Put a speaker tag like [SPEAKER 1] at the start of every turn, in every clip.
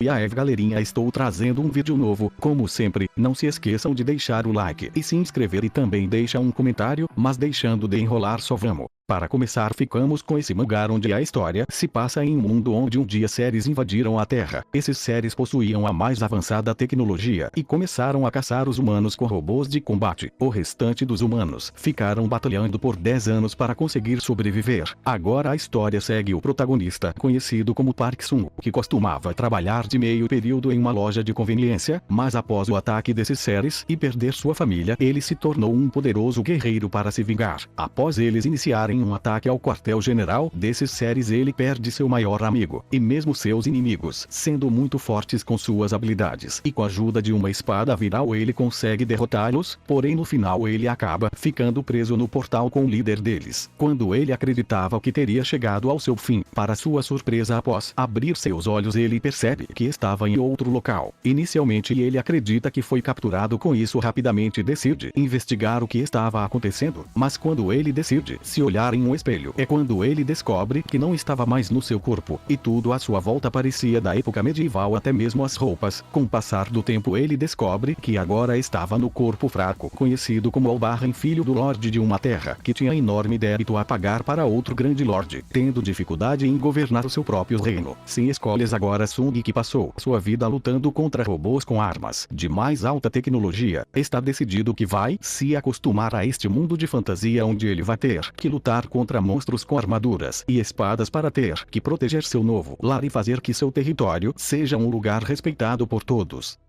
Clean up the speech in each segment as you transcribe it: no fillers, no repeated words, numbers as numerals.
[SPEAKER 1] E aí galerinha, estou trazendo um vídeo novo. Como sempre, não se esqueçam de deixar o like e se inscrever e também deixa um comentário, mas deixando de enrolar só vamos. Para começar, ficamos com esse mangá onde a história se passa em um mundo onde um dia seres invadiram a Terra. Esses seres possuíam a mais avançada tecnologia e começaram a caçar os humanos com robôs de combate. O restante dos humanos ficaram batalhando por 10 anos para conseguir sobreviver. Agora a história segue o protagonista, conhecido como Park Sung, que costumava trabalhar de meio período em uma loja de conveniência, mas após o ataque desses seres e perder sua família, ele se tornou um poderoso guerreiro para se vingar. Após eles iniciarem um ataque ao quartel-general desses seres, ele perde seu maior amigo, e mesmo seus inimigos, sendo muito fortes com suas habilidades e com a ajuda de uma espada viral ele consegue derrotá-los, porém no final ele acaba ficando preso no portal com o líder deles. Quando ele acreditava que teria chegado ao seu fim, para sua surpresa, após abrir seus olhos ele percebe que estava em outro local. Inicialmente ele acredita que foi capturado, com isso rapidamente decide investigar o que estava acontecendo, mas quando ele decide se olhar em um espelho é quando ele descobre que não estava mais no seu corpo, e tudo à sua volta parecia da época medieval, até mesmo as roupas. Com o passar do tempo ele descobre que agora estava no corpo fraco, conhecido como Albarren, filho do Lorde de uma terra, que tinha enorme débito a pagar para outro grande Lorde, tendo dificuldade em governar o seu próprio reino. Sem escolhas agora Sung, que passou sua vida lutando contra robôs com armas de mais alta tecnologia, está decidido que vai se acostumar a este mundo de fantasia onde ele vai ter que lutar contra monstros com armaduras e espadas para ter que proteger seu novo lar e fazer que seu território seja um lugar respeitado por todos.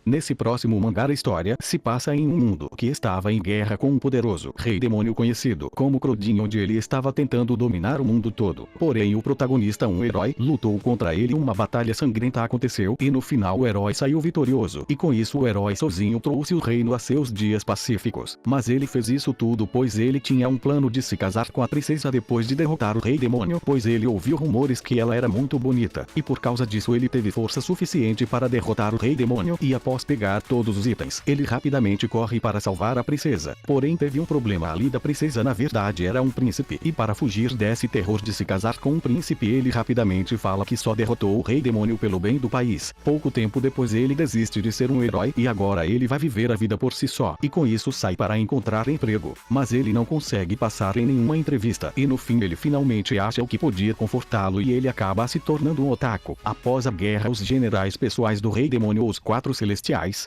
[SPEAKER 1] Nesse próximo mangá a história se passa em um mundo que estava em guerra com um poderoso rei demônio conhecido como Crodin, onde ele estava tentando dominar o mundo todo. Porém o protagonista, um herói, lutou contra ele. Uma batalha sangrenta aconteceu e no final o herói saiu vitorioso, e com isso o herói sozinho trouxe o reino a seus dias pacíficos. Mas ele fez isso tudo pois ele tinha um plano de se casar com a princesa depois de derrotar o rei demônio, pois ele ouviu rumores que ela era muito bonita, e por causa disso ele teve força suficiente para derrotar o rei demônio. E após pegar todos os itens, ele rapidamente corre para salvar a princesa. Porém teve um problema ali, da princesa na verdade era um príncipe, e para fugir desse terror de se casar com um príncipe ele rapidamente fala que só derrotou o rei demônio pelo bem do país. Pouco tempo depois ele desiste de ser um herói e agora ele vai viver a vida por si só, e com isso sai para encontrar emprego. Mas ele não consegue passar em nenhuma entrevista, e no fim ele finalmente acha o que podia confortá-lo e ele acaba se tornando um otaku. Após a guerra, os generais pessoais do rei demônio, os 4 celestiais,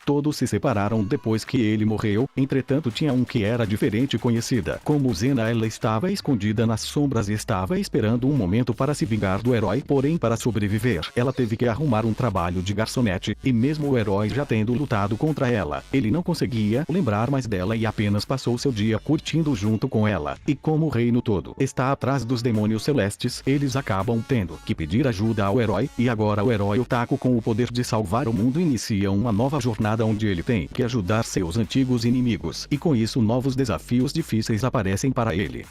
[SPEAKER 1] todos se separaram depois que ele morreu. Entretanto tinha um que era diferente, conhecida como Zena. Ela estava escondida nas sombras e estava esperando um momento para se vingar do herói, porém para sobreviver ela teve que arrumar um trabalho de garçonete, e mesmo o herói já tendo lutado contra ela, ele não conseguia lembrar mais dela e apenas passou seu dia curtindo junto com ela. E como o reino todo está atrás dos demônios celestes, eles acabam tendo que pedir ajuda ao herói, e agora o herói otaku, com o poder de salvar o mundo, inicia uma nova jornada onde ele tem que ajudar seus antigos inimigos, e com isso novos desafios difíceis aparecem para ele.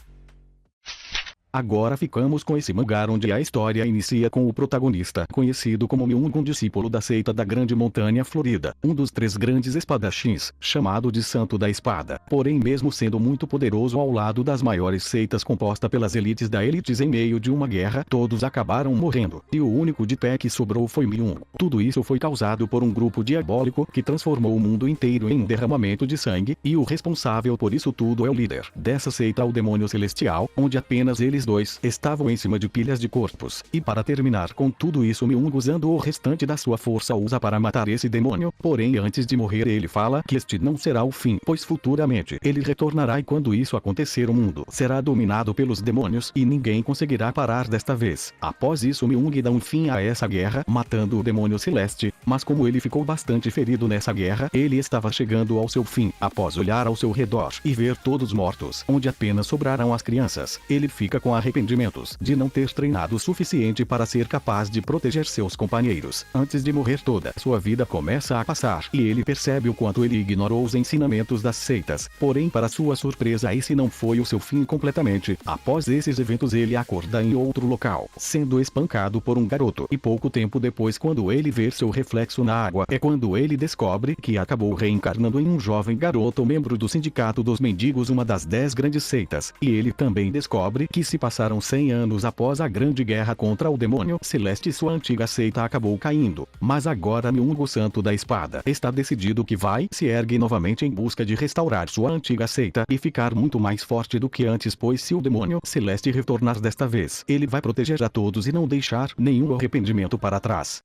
[SPEAKER 1] Agora ficamos com esse mangá onde a história inicia com o protagonista, conhecido como Myung, um discípulo da seita da Grande Montanha Florida, um dos 3 grandes espadachins, chamado de Santo da Espada. Porém mesmo sendo muito poderoso ao lado das maiores seitas composta pelas elites da elites, em meio de uma guerra todos acabaram morrendo, e o único de pé que sobrou foi Myung. Tudo isso foi causado por um grupo diabólico que transformou o mundo inteiro em um derramamento de sangue, e o responsável por isso tudo é o líder dessa seita, o demônio celestial, onde apenas eles dois estavam em cima de pilhas de corpos. E para terminar com tudo isso, Myung, usando o restante da sua força, usa para matar esse demônio. Porém antes de morrer ele fala que este não será o fim, pois futuramente ele retornará, e quando isso acontecer o mundo será dominado pelos demônios e ninguém conseguirá parar desta vez. Após isso Myung dá um fim a essa guerra matando o demônio celeste, mas como ele ficou bastante ferido nessa guerra, ele estava chegando ao seu fim. Após olhar ao seu redor e ver todos mortos, onde apenas sobraram as crianças, ele fica com arrependimentos de não ter treinado o suficiente para ser capaz de proteger seus companheiros. Antes de morrer toda sua vida começa a passar, e ele percebe o quanto ele ignorou os ensinamentos das seitas. Porém para sua surpresa esse não foi o seu fim completamente. Após esses eventos ele acorda em outro local, sendo espancado por um garoto, e pouco tempo depois, quando ele vê seu reflexo na água, é quando ele descobre que acabou reencarnando em um jovem garoto membro do Sindicato dos Mendigos, uma das 10 grandes seitas, e ele também descobre que se passaram 100 anos após a grande guerra contra o demônio celeste, sua antiga seita acabou caindo. Mas agora Nyungo Santo da Espada está decidido que vai se ergue novamente em busca de restaurar sua antiga seita e ficar muito mais forte do que antes, pois se o demônio celeste retornar desta vez, ele vai proteger a todos e não deixar nenhum arrependimento para trás.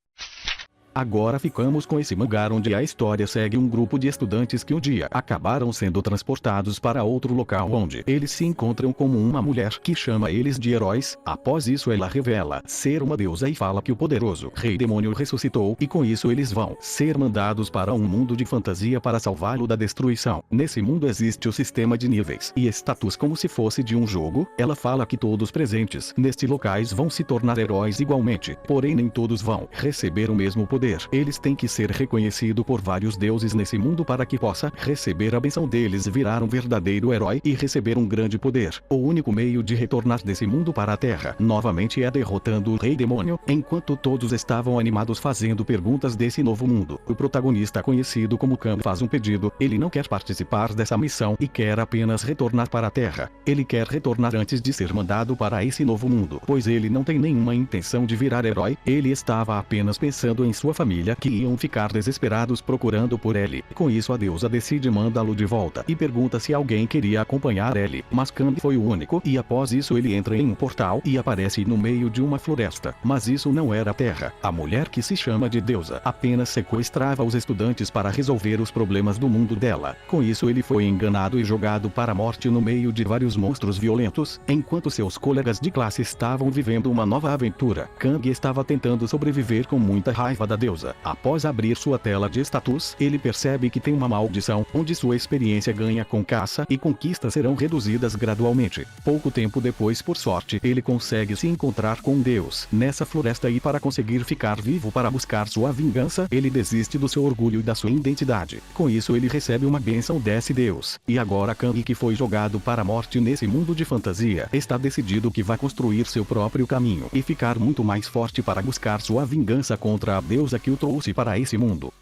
[SPEAKER 1] Agora ficamos com esse mangá onde a história segue um grupo de estudantes que um dia acabaram sendo transportados para outro local onde eles se encontram com uma mulher que chama eles de heróis. Após isso ela revela ser uma deusa e fala que o poderoso rei demônio ressuscitou e com isso eles vão ser mandados para um mundo de fantasia para salvá-lo da destruição. Nesse mundo existe o sistema de níveis e status como se fosse de um jogo. Ela fala que todos presentes neste locais vão se tornar heróis igualmente, porém nem todos vão receber o mesmo poder. Eles têm que ser reconhecidos por vários deuses nesse mundo para que possa receber a benção deles e virar um verdadeiro herói e receber um grande poder. O único meio de retornar desse mundo para a Terra novamente é derrotando o rei demônio. Enquanto todos estavam animados fazendo perguntas desse novo mundo, o protagonista conhecido como Kami faz um pedido. Ele não quer participar dessa missão e quer apenas retornar para a Terra. Ele quer retornar antes de ser mandado para esse novo mundo, pois ele não tem nenhuma intenção de virar herói. Ele estava apenas pensando em sua família que iam ficar desesperados procurando por ele. Com isso a deusa decide mandá-lo de volta e pergunta se alguém queria acompanhar ele, mas Kami foi o único e após isso ele entra em um portal e aparece no meio de uma floresta. Mas isso não era a Terra. A mulher que se chama de deusa apenas sequestrava os estudantes para resolver os problemas do mundo dela. Com isso ele foi enganado e jogado para a morte no meio de vários monstros violentos, enquanto seus colegas de classe estavam vivendo uma nova aventura. Kang estava tentando sobreviver com muita raiva da deusa. Após abrir sua tela de status, ele percebe que tem uma maldição, onde sua experiência ganha com caça e conquistas serão reduzidas gradualmente. Pouco tempo depois, por sorte, ele consegue se encontrar com Deus nessa floresta e para conseguir ficar vivo para buscar sua vingança, ele desiste do seu orgulho e da sua identidade. Com isso ele recebe uma bênção desse Deus. E agora Kang, que foi jogado para a morte nesse mundo de fantasia, está decidido que vai construir seu próprio caminho e ficar muito mais forte para buscar sua vingança contra a deusa que o trouxe para esse mundo.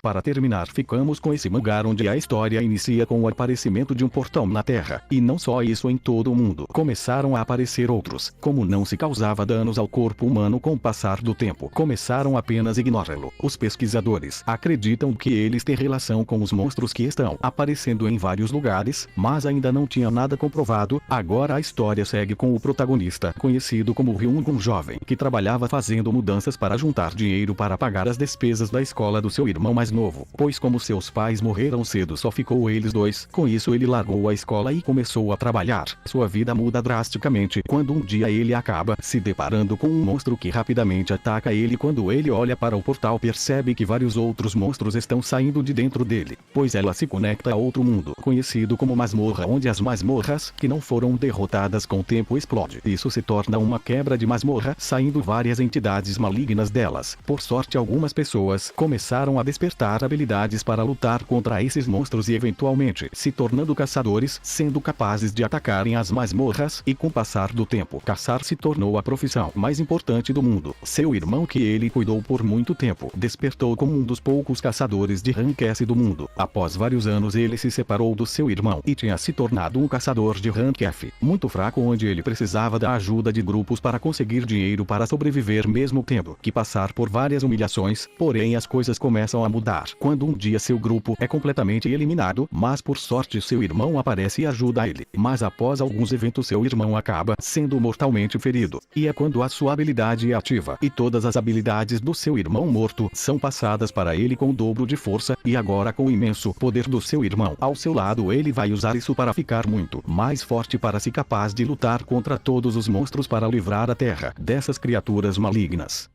[SPEAKER 1] Para terminar, ficamos com esse mangá onde a história inicia com o aparecimento de um portão na Terra. E não só isso, em todo o mundo começaram a aparecer outros. Como não se causava danos ao corpo humano com o passar do tempo, começaram apenas a ignorá-lo. Os pesquisadores acreditam que eles têm relação com os monstros que estão aparecendo em vários lugares, mas ainda não tinha nada comprovado. Agora a história segue com o protagonista, conhecido como Ryung, um jovem que trabalhava fazendo mudanças para juntar dinheiro para pagar as despesas da escola do seu irmão mais novo, pois como seus pais morreram cedo só ficou eles dois. Com isso ele largou a escola e começou a trabalhar. Sua vida muda drasticamente quando um dia ele acaba se deparando com um monstro que rapidamente ataca ele. Quando ele olha para o portal, percebe que vários outros monstros estão saindo de dentro dele, pois ela se conecta a outro mundo, conhecido como masmorra, onde as masmorras que não foram derrotadas com o tempo explodem. Isso se torna uma quebra de masmorra, saindo várias entidades malignas delas. Por sorte, algumas pessoas começaram a despertar habilidades para lutar contra esses monstros e eventualmente se tornando caçadores, sendo capazes de atacarem as masmorras. E com o passar do tempo, caçar se tornou a profissão mais importante do mundo. Seu irmão, que ele cuidou por muito tempo, despertou como um dos poucos caçadores de rank S do mundo. Após vários anos ele se separou do seu irmão e tinha se tornado um caçador de rank F, muito fraco, onde ele precisava da ajuda de grupos para conseguir dinheiro para sobreviver, mesmo tendo que passar por várias humilhações. Porém as coisas começam a mudar quando um dia seu grupo é completamente eliminado, mas por sorte seu irmão aparece e ajuda ele. Mas após alguns eventos seu irmão acaba sendo mortalmente ferido, e é quando a sua habilidade é ativa e todas as habilidades do seu irmão morto são passadas para ele com o dobro de força. E agora, com o imenso poder do seu irmão ao seu lado, ele vai usar isso para ficar muito mais forte, para ser capaz de lutar contra todos os monstros para livrar a Terra dessas criaturas malignas.